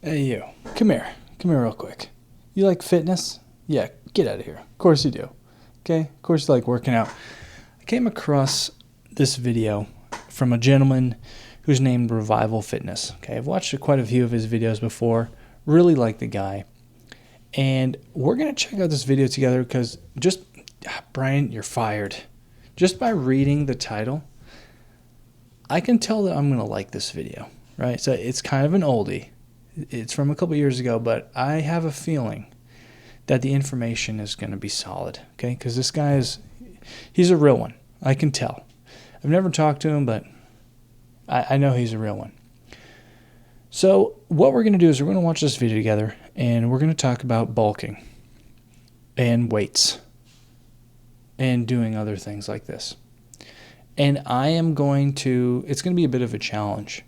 Hey, you. Come here. Come here real quick. You like fitness? Yeah, get out of here. Of course you do. Okay? Of course you like working out. I came across this video from a gentleman who's named Revival Fitness. Okay, I've watched quite a few of his videos before. Really like the guy. And we're going to check out this video together because Brian, you're fired. Just by reading the title, I can tell that I'm going to like this video, right? So it's kind of an oldie. It's from a couple years ago, but I have a feeling that the information is going to be solid, okay? Because this guy he's a real one. I can tell. I've never talked to him, but I know he's a real one. So what we're going to do is we're going to watch this video together, and we're going to talk about bulking and weights and doing other things like this. And it's going to be a bit of a challenge.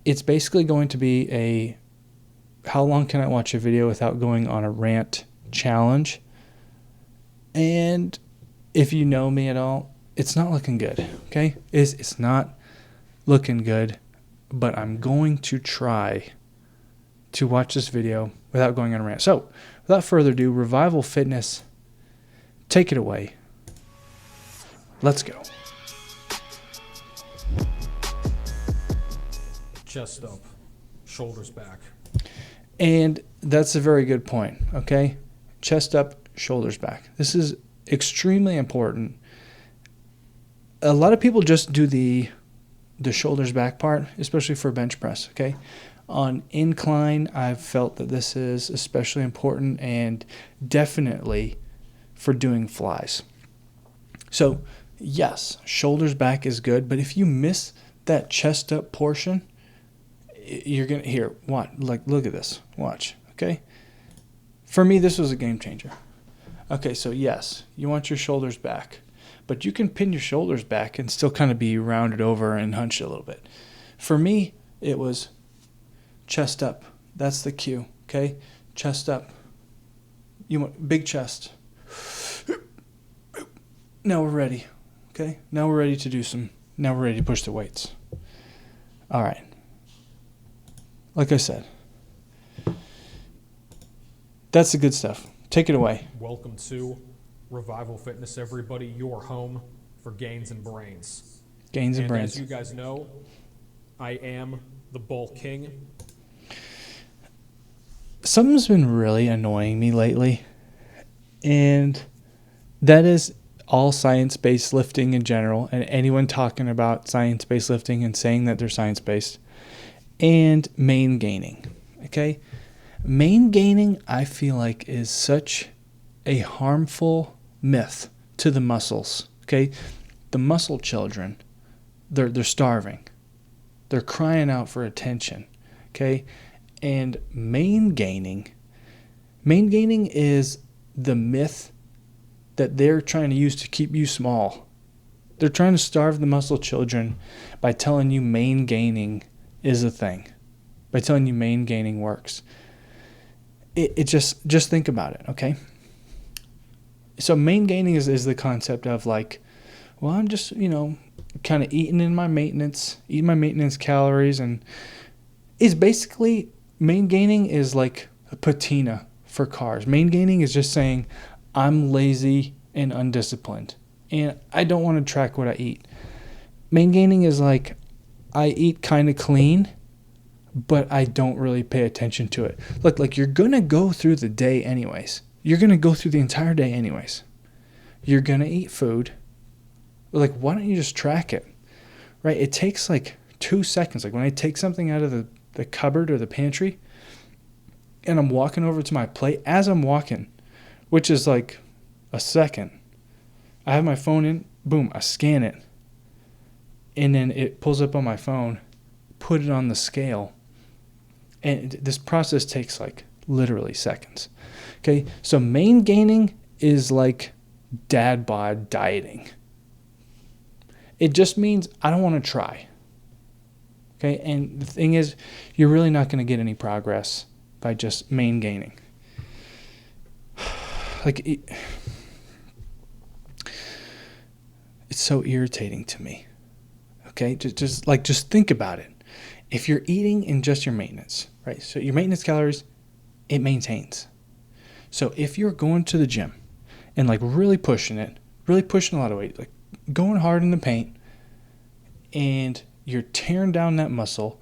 It's basically going to be how long can I watch a video without going on a rant challenge? And if you know me at all, it's not looking good, okay? It's not looking good, but I'm going to try to watch this video without going on a rant. So, without further ado, Revival Fitness, take it away. Let's go. Chest up, shoulders back. And that's a very good point, okay? Chest up, shoulders back. This is extremely important. A lot of people just do the shoulders back part, especially for bench press, okay? On incline, I've felt that this is especially important, and definitely for doing flies. So, yes, shoulders back is good, but if you miss that chest up portion, you're going to look at this. Watch, okay? For me, this was a game changer. Okay, so yes, you want your shoulders back, but you can pin your shoulders back and still kind of be rounded over and hunched a little bit. For me, it was chest up. That's the cue, okay? Chest up. You want big chest. Now we're ready, okay? Now we're ready to push the weights. All right. Like I said, that's the good stuff. Take it away. Welcome to Revival Fitness, everybody. Your home for gains and brains. Gains and brains. As you guys know, I am the bulk king. Something's been really annoying me lately, and that is all science-based lifting in general, and anyone talking about science-based lifting and saying that they're science-based. And main gaining, okay? Main gaining, I feel like, is such a harmful myth to the muscles, okay? The muscle children, they're starving. They're crying out for attention, okay? And main gaining is the myth that they're trying to use to keep you small. They're trying to starve the muscle children by telling you main gaining is a thing, by telling you main gaining works. It just think about it, okay? So main gaining is the concept of like, well, I'm just, kind of eating my maintenance calories, and it's basically, main gaining is like a patina for cars. Main gaining is just saying, I'm lazy and undisciplined, and I don't want to track what I eat. Main gaining is like, I eat kind of clean, but I don't really pay attention to it. Look, like you're going to go through the day anyways. You're going to go through the entire day anyways. You're going to eat food. Like, why don't you just track it? Right? It takes like 2 seconds. Like when I take something out of the cupboard or the pantry and I'm walking over to my plate, as I'm walking, which is like a second, I have my phone in, boom, I scan it. And then it pulls up on my phone, put it on the scale. And this process takes like literally seconds. Okay, so main gaining is like dad bod dieting. It just means I don't want to try. Okay, and the thing is, you're really not going to get any progress by just main gaining. It's so irritating to me. Okay, just think about it. if you're eating in just your maintenance, right? So your maintenance calories, it maintains. So if you're going to the gym and like really pushing it, really pushing a lot of weight, like going hard in the paint, and you're tearing down that muscle,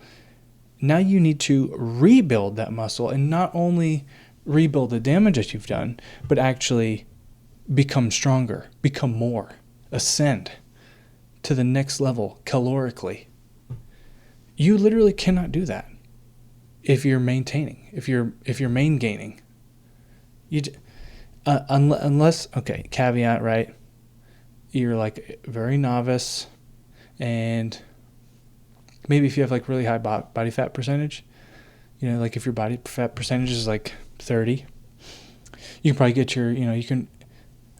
now you need to rebuild that muscle, and not only rebuild the damage that you've done, but actually become stronger, become more, ascend to the next level calorically. You literally cannot do that if you're maintaining, if you're main gaining. Unless, okay, caveat, right? You're like very novice, and maybe if you have like really high body fat percentage, like if your body fat percentage is like 30, you can probably get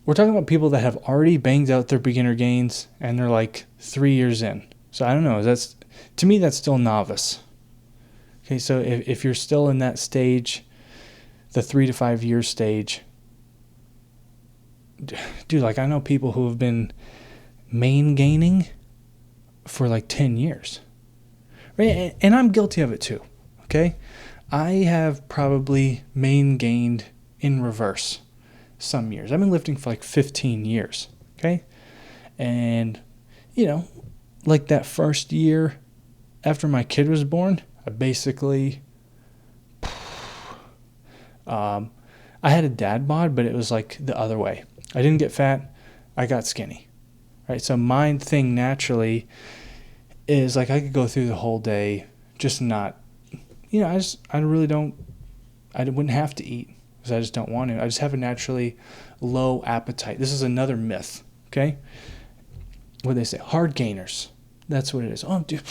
we're talking about people that have already banged out their beginner gains and they're like 3 years in. So I don't know, to me, that's still novice. Okay, so if you're still in that stage, the 3 to 5 year stage, dude, like I know people who have been main gaining for like 10 years. Right? And I'm guilty of it too. Okay? I have probably main gained in reverse some years. I've been lifting for like 15 years. Okay? And, like that first year after my kid was born, I basically, I had a dad bod, but it was like the other way. I didn't get fat. I got skinny. Right? So my thing naturally is like I could go through the whole day just not, I wouldn't have to eat because I just don't want to. I just have a naturally low appetite. This is another myth, okay? What do they say? Hard gainers. That's what it is. Oh, dude,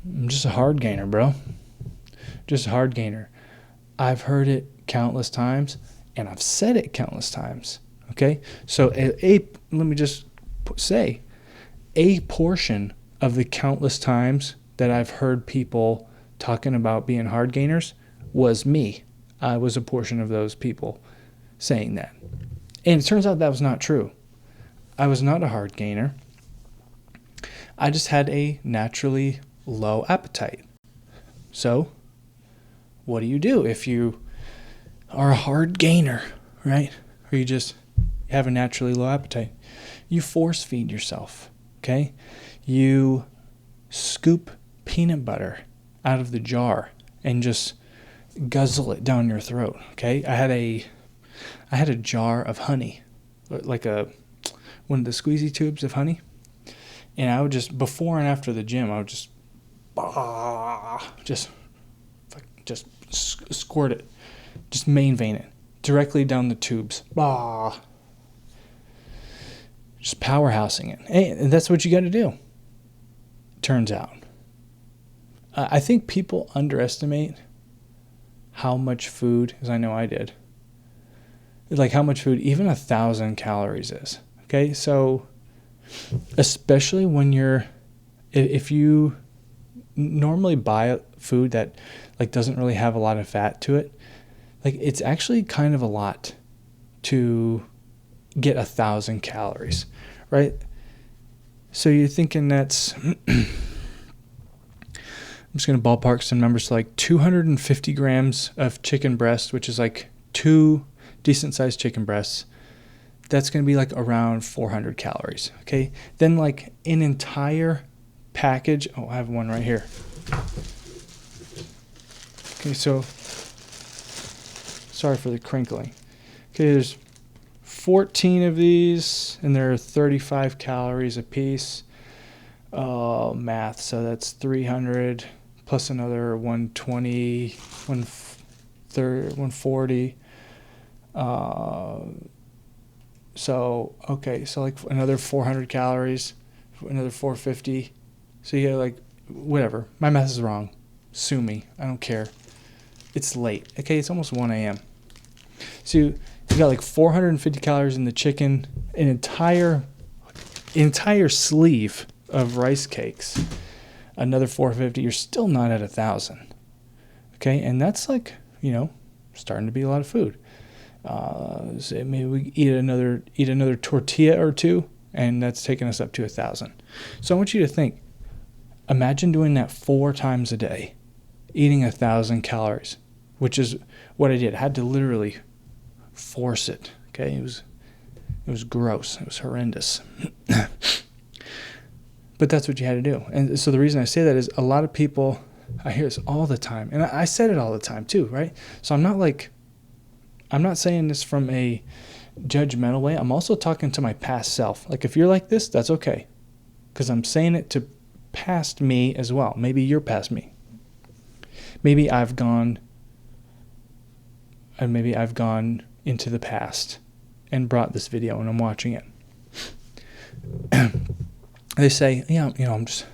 I'm just a hard gainer, bro. Just a hard gainer. I've heard it countless times, and I've said it countless times, okay? So let me just say, a portion of the countless times that I've heard people talking about being hard gainers was me. I was a portion of those people saying that. And it turns out that was not true. I was not a hard gainer. I just had a naturally low appetite. So, what do if you are a hard gainer, right? Or you have a naturally low appetite? You force feed yourself, okay? You scoop peanut butter out of the jar and just guzzle it down your throat, okay? I had a jar of honey, like one of the squeezy tubes of honey, and I would just, before and after the gym, I would just squirt it, just main vein it directly down the tubes. Just powerhousing it. And that's what you got to do, turns out. I think people underestimate how much food, as I know I did, like how much food even 1,000 calories is. Okay, so especially when if you normally buy food that like doesn't really have a lot of fat to it, like it's actually kind of a lot to get 1,000 calories, right? So you're thinking that's I'm just going to ballpark some numbers, like 250 grams of chicken breast, which is like 2 decent-sized chicken breasts. That's going to be like around 400 calories, okay? Then like an entire package. Oh, I have one right here. Okay, so sorry for the crinkling. Okay, there's 14 of these, and they're 35 calories a piece. Oh, math. So that's 300 plus another 120, 140. So like another 400 calories, another 450. So you get like, whatever. My math is wrong. Sue me. I don't care. It's late. Okay, it's almost 1 a.m. So you got like 450 calories in the chicken, an entire sleeve of rice cakes, another 450. You're still not at 1,000. Okay, and that's like, starting to be a lot of food. So maybe we eat another tortilla or two, and that's taking us up to 1,000. So I want you to think, Imagine doing that 4 times a day, eating 1,000 calories, which is what I did. I had to literally force it. Okay, it was gross. It was horrendous. But that's what you had to do. And so the reason I say that is a lot of people, I hear this all the time, and I said it all the time too, right? So I'm not saying this from a judgmental way. I'm also talking to my past self. Like, if you're like this, that's okay, because I'm saying it to past me as well. Maybe you're past me. Maybe I've gone into the past and brought this video and I'm watching it. They say, yeah, I'm just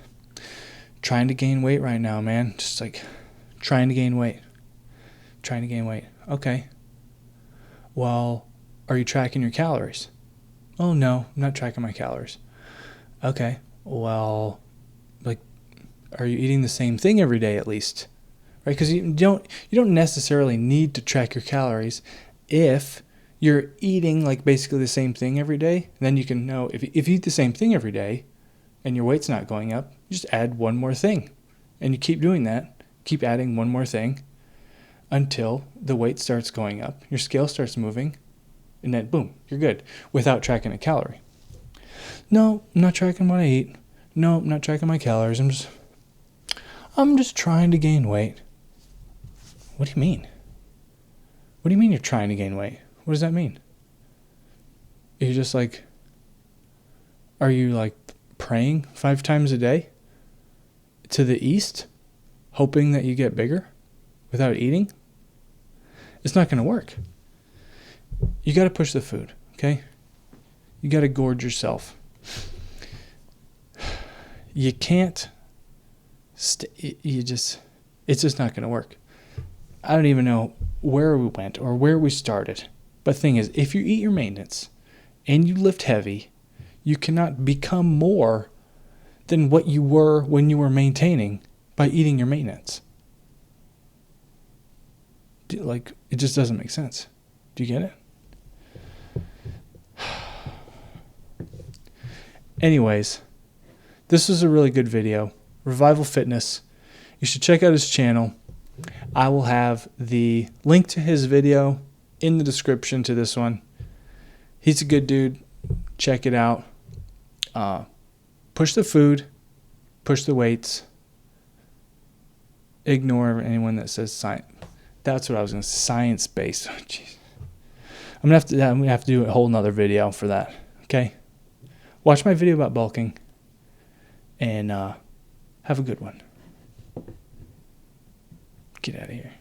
trying to gain weight right now, man. Just like trying to gain weight. Okay. Well, are you tracking your calories? Oh, no, I'm not tracking my calories. Okay. Well, like, are you eating the same thing every day at least? Right? Because you don't necessarily need to track your calories if you're eating like basically the same thing every day. Then you can know if you eat the same thing every day and your weight's not going up, you just add one more thing. And you keep doing that, keep adding one more thing until the weight starts going up, your scale starts moving, and then boom, you're good without tracking a calorie. No, I'm not tracking what I eat. No, I'm not tracking my calories. I'm just trying to gain weight. What do you mean? What do you mean you're trying to gain weight? What does that mean? Are you like praying 5 times a day to the east, hoping that you get bigger without eating? It's not going to work. You got to push the food, okay? You got to gorge yourself. You can't. It's just not going to work. I don't even know where we went or where we started. But the thing is, if you eat your maintenance and you lift heavy, you cannot become more than what you were when you were maintaining by eating your maintenance. Like, it just doesn't make sense. Do you get it? Anyways, this was a really good video. Revival Fitness. You should check out his channel. I will have the link to his video in the description to this one. He's a good dude. Check it out. Push the food. Push the weights. Ignore anyone that says science. That's what I was going to say. Science-based. Oh, jeez. I'm gonna have to do a whole nother video for that. Okay? Watch my video about bulking. And have a good one. Get out of here.